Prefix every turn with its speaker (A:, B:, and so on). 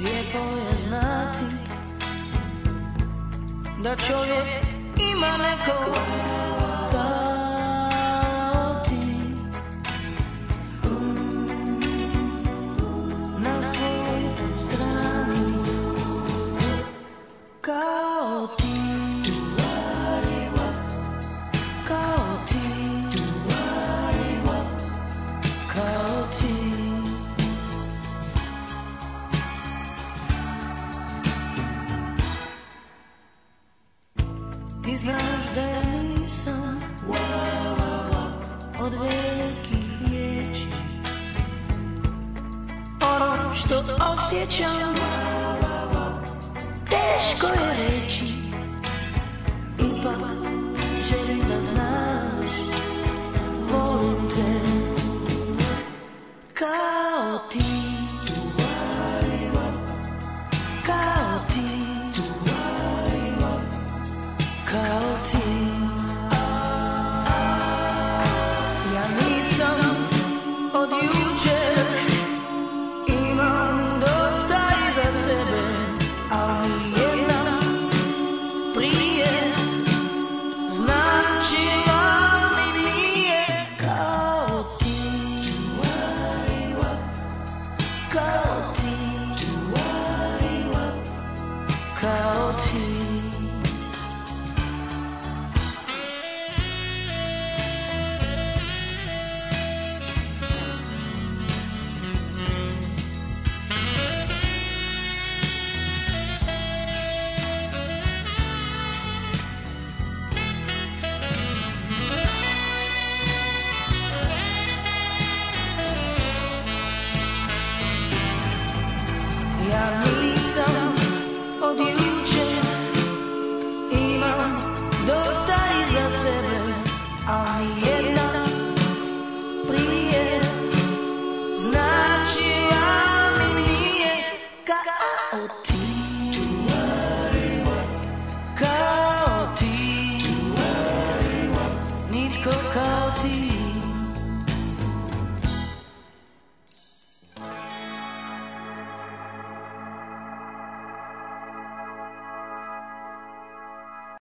A: Lijepo je znati da čovjek ima neko kao ti na svojoj strani, kao ti, kao ti, kao ti. Ti znaš da ja nisam od velikih riječi, ono što osjećam teško je reći. Ipak želim da znaš, volim te kao ti, kao ti, kao ti. Ja nisam od jučer, imam dosta iza sebe, ali jedna prije značila mi nije kao ti, kao ti, kao ti. Ja nisam od